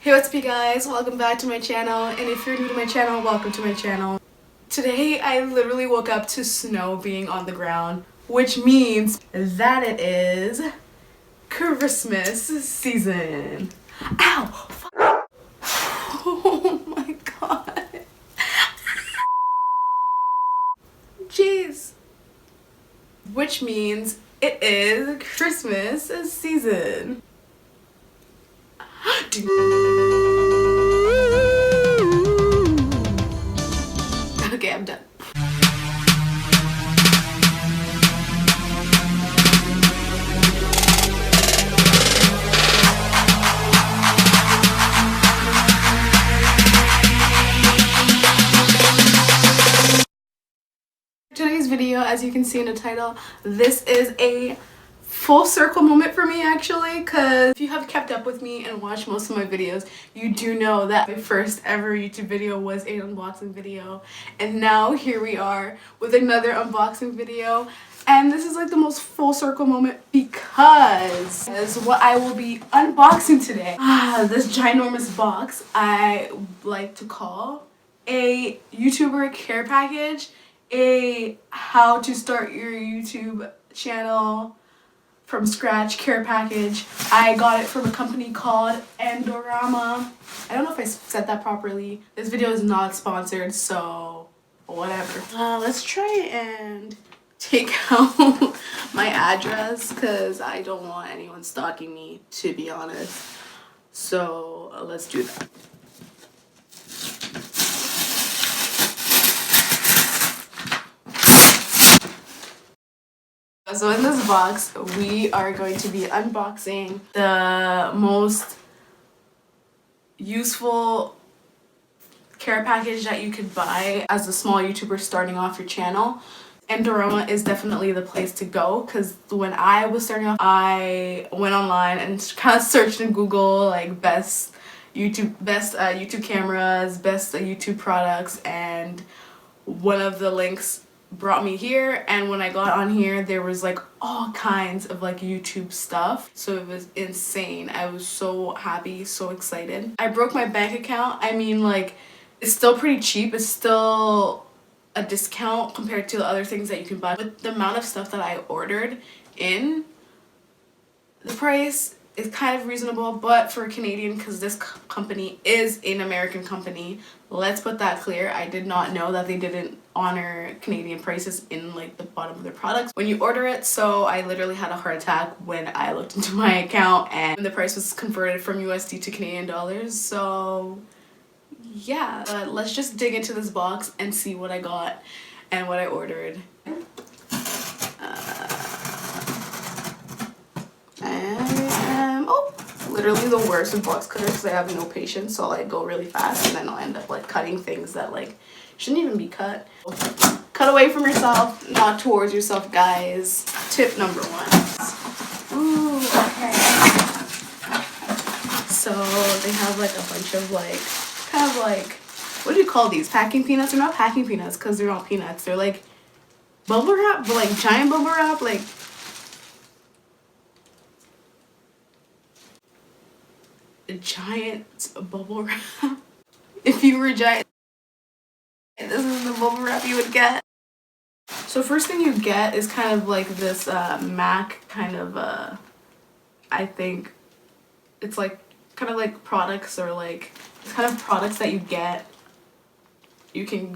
Hey, what's up you guys? Welcome back to my channel, and if you're new to my channel, welcome to my channel. Today I literally woke up to snow being on the ground, which means that it is Christmas season. Ow! Oh my god. Jeez. Which means it is Christmas season. Okay, I'm done. Today's video, as you can see in the title, this is a full circle moment for me actually, because if you have kept up with me and watched most of my videos, you do know that my first ever YouTube video was an unboxing video, and now here we are with another unboxing video. And this is like the most full circle moment because is what I will be unboxing today. This ginormous box I like to call a YouTuber care package, a how to start your YouTube channel from scratch care package. I got it from a company called Endorama. I don't know if I said that properly. This video is not sponsored, so whatever. Let's try and take out my address because I don't want anyone stalking me, to be honest. So let's do that. So in this box, we are going to be unboxing the most useful care package that you could buy as a small YouTuber starting off your channel. Endorama is definitely the place to go because when I was starting off, I went online and kind of searched in Google like best YouTube cameras, best YouTube products, and one of the links brought me here, and when I got on here there was like all kinds of like YouTube stuff, so it was insane. I was so happy, so excited. I broke my bank account. I mean, like, it's still pretty cheap, it's still a discount compared to the other things that you can buy. With the amount of stuff that I ordered in, the price is kind of reasonable, but for a Canadian, because this company is an American company, let's put that clear. I did not know that they didn't honor Canadian prices in like the bottom of their products when you order it, so I literally had a heart attack when I looked into my account and the price was converted from USD to Canadian dollars. So yeah, let's just dig into this box and see what I got and what I ordered. Literally the worst with box cutters because I have no patience, so I go really fast and then I'll end up like cutting things that like shouldn't even be cut. Cut away from yourself, not towards yourself, guys. Tip number 1. Ooh, okay. So they have like a bunch of like, kind of like, what do you call these? Packing peanuts? They're not packing peanuts because they're not peanuts. They're like bubble wrap, but like giant bubble wrap, like a giant bubble wrap. If you were giant, this is the bubble wrap you would get. So first thing you get is kind of like this MAC kind of I think it's like kind of like products, or like it's kind of products that you get. You can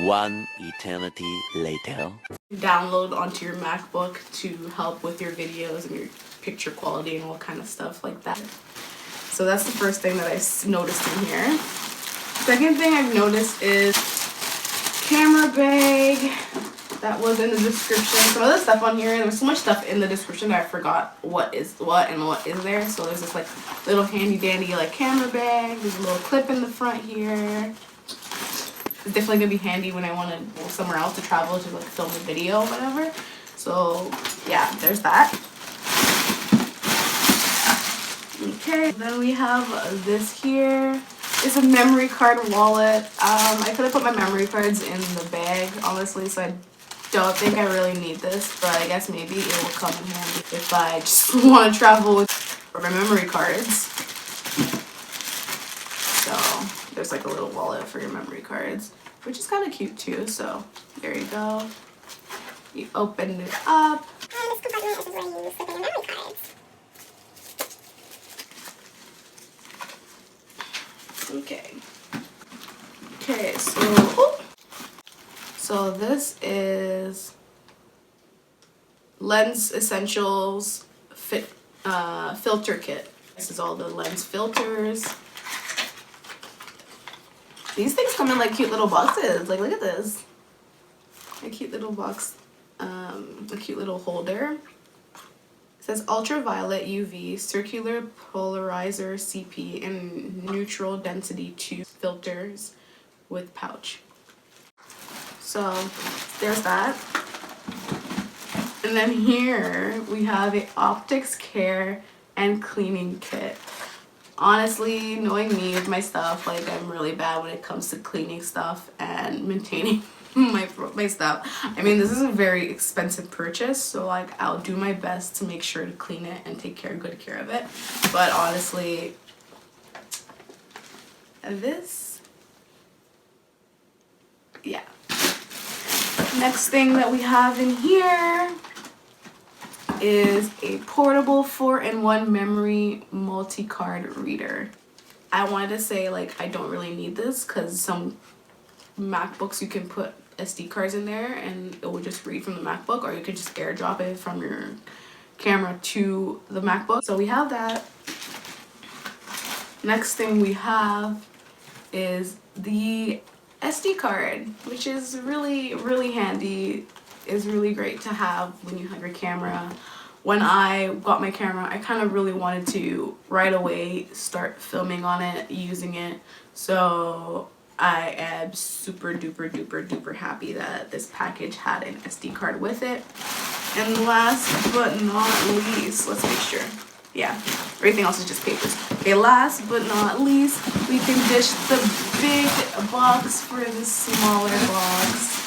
One eternity later. Download onto your MacBook to help with your videos and your picture quality and all kind of stuff like that. So that's the first thing that I noticed in here. Second thing I've noticed is camera bag. That was in the description. Some other stuff on here. There was so much stuff in the description that I forgot what is what and what is there. So there's this like little handy dandy like camera bag. There's a little clip in the front here. It's definitely gonna be handy when I want to go somewhere else to travel to like film a video or whatever. So yeah, there's that. Okay, then we have this here. It's a memory card wallet. I could have put my memory cards in the bag, honestly, so I don't think I really need this, but I guess maybe it will come in handy if I just want to travel with my memory cards. there's like a little wallet for your memory cards, which is kind of cute too. So there you go. You open it up. And this compartment is where you slip in your memory cards. Okay. Okay, so this is Lens Essentials filter kit. This is all the lens filters. These things come in like cute little boxes. Like, look at this. A cute little box, a cute little holder. It says ultraviolet UV, circular polarizer CP, and neutral density 2 filters with pouch. So there's that. And then here we have a optics care and cleaning kit. Honestly, knowing me with my stuff, like I'm really bad when it comes to cleaning stuff and maintaining my stuff. I mean, this is a very expensive purchase, so like I'll do my best to make sure to clean it and take good care of it. But honestly, this, yeah. Next thing that we have in here is a portable 4-in-1 memory multi-card reader. I wanted to say like I don't really need this because some MacBooks you can put SD cards in there and it will just read from the MacBook, or you could just airdrop it from your camera to the MacBook. So we have that. Next thing we have is the SD card, which is really handy. Is really great to have when you have your camera. When I got my camera, I kind of really wanted to right away start filming on it, using it. So I am super duper happy that this package had an SD card with it. And last but not least, let's make sure. Yeah, everything else is just papers. Okay, last but not least, we can dish the big box for the smaller box.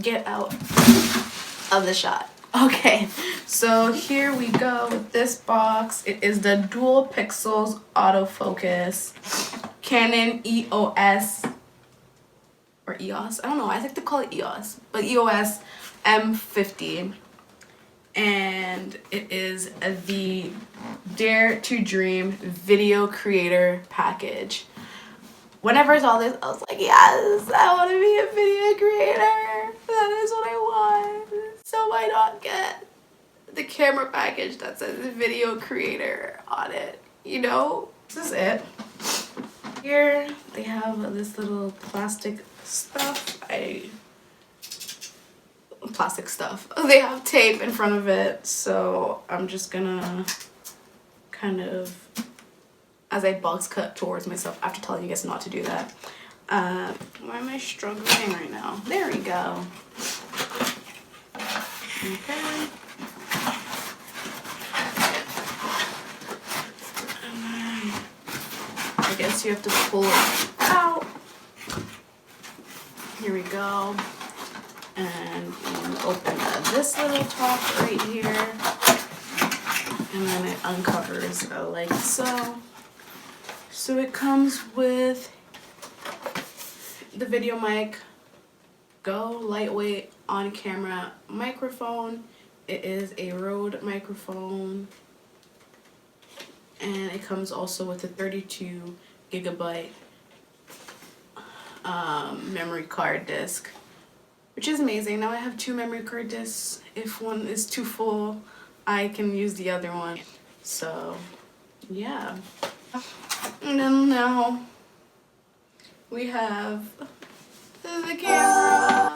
Get out of the shot. Okay, so here we go with this box. It is the dual pixels autofocus Canon EOS or EOS. I don't know. I like to call it EOS, but EOS M50, and it is the Dare to Dream video creator package. Whenever I saw this, I was like, yes, I want to be a video creator. That is what I want. So why not get the camera package that says video creator on it? You know, this is it. Here they have this little plastic stuff. They have tape in front of it, so I'm just gonna kind of, as I box cut towards myself after telling you guys not to do that. Why am I struggling right now? There we go. Okay. I guess you have to pull it out. Here we go. And you open this little top right here. And then it uncovers like so. So it comes with the video mic, Go lightweight on camera microphone. It is a Rode microphone, and it comes also with a 32 gigabyte memory card disc, which is amazing. Now I have 2 memory card discs. If one is too full, I can use the other one. So yeah. And then now we have the camera.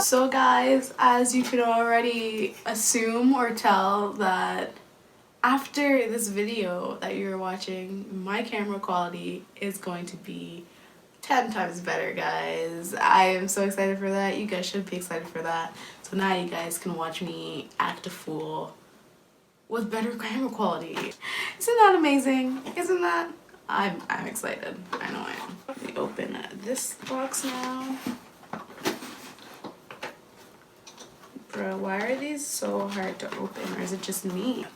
So guys, as you can already assume or tell, that after this video that you're watching, my camera quality is going to be 10 times better, guys. I am so excited for that. You guys should be excited for that. So now you guys can watch me act a fool with better camera quality. Isn't that amazing? Isn't that? I'm excited. I know I am. Let me open this box now. Bro, why are these so hard to open, or is it just me?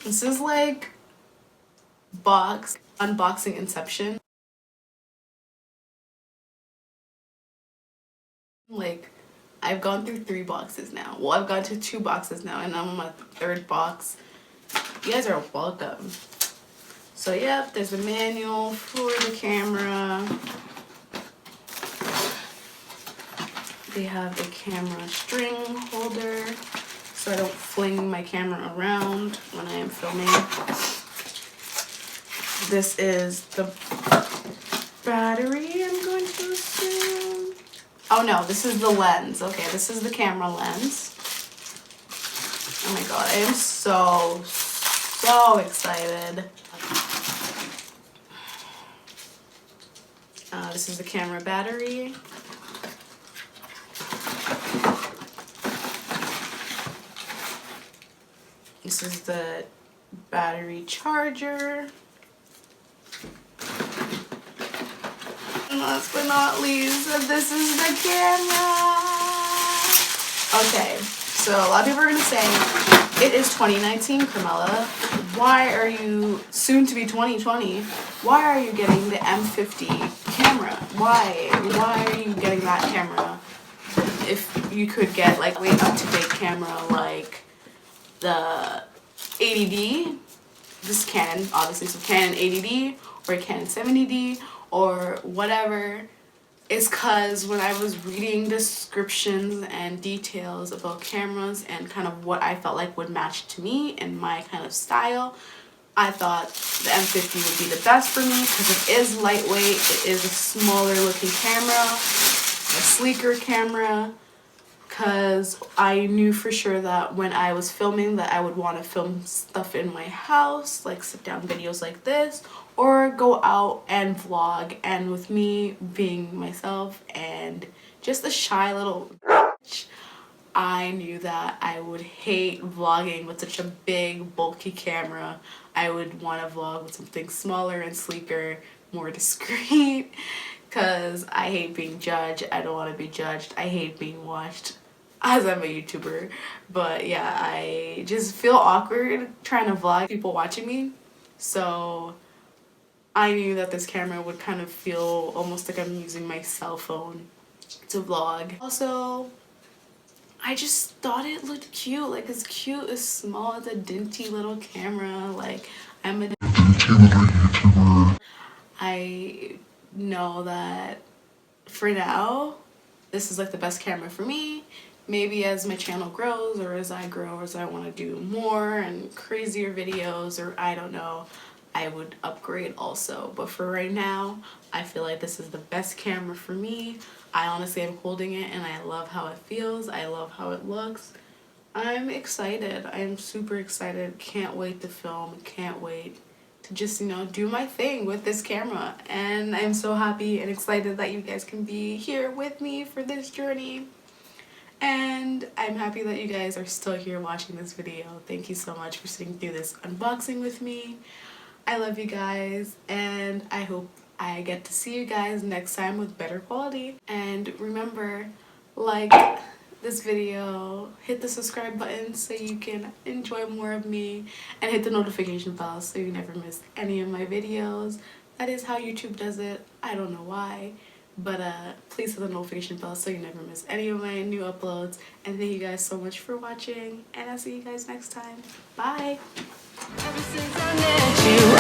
This is like box unboxing inception. Like, I've gone through 3 boxes now. Well, I've gone to 2 boxes now, and I'm on my 3rd box. You guys are welcome. So, yep, there's a manual for the camera. They have a camera string holder, so I don't fling my camera around when I am filming. This is the battery, I'm going to assume. Oh no, this is the lens. Okay, this is the camera lens. Oh my god, I am so excited. This is the camera battery. This is the battery charger. And last but not least, this is the camera. Okay, so a lot of people are gonna say, it is 2019, Carmela. Why are you, soon to be 2020, why are you getting the M50 camera? Why are you getting that camera if you could get like way up-to-date camera like the 80D, this is Canon, obviously, so Canon 80D or Canon 70D or whatever. It's because when I was reading descriptions and details about cameras and kind of what I felt like would match to me and my kind of style, I thought the M50 would be the best for me because it is lightweight, it is a smaller looking camera, a sleeker camera, because I knew for sure that when I was filming that I would want to film stuff in my house, like sit down videos like this, or go out and vlog. And with me being myself and just a shy little bitch, I knew that I would hate vlogging with such a big bulky camera. I would want to vlog with something smaller and sleeker, more discreet, because I hate being judged. I don't want to be judged. I hate being watched as I'm a YouTuber. But yeah, I just feel awkward trying to vlog people watching me. So I knew that this camera would kind of feel almost like I'm using my cell phone to vlog. Also, I just thought it looked cute. Like, it's cute, it's small, it's a dinty little camera. Like, I'm a dinty little YouTuber. I know that for now, this is like the best camera for me. Maybe as my channel grows or as I grow, as I want to do more and crazier videos, or I don't know, I would upgrade also. But for right now, I feel like this is the best camera for me. I honestly am holding it and I love how it feels. I love how it looks. I'm excited. I'm super excited. Can't wait to film. Can't wait to just, you know, do my thing with this camera. And I'm so happy and excited that you guys can be here with me for this journey. And I'm happy that you guys are still here watching this video. Thank you so much for sitting through this unboxing with me. I love you guys, and I hope I get to see you guys next time with better quality. And remember, like this video, hit the subscribe button so you can enjoy more of me, and hit the notification bell so you never miss any of my videos. That is how YouTube does it. I don't know why, but please hit the notification bell so you never miss any of my new uploads. And thank you guys so much for watching, and I'll see you guys next time. Bye. Ever since I met you.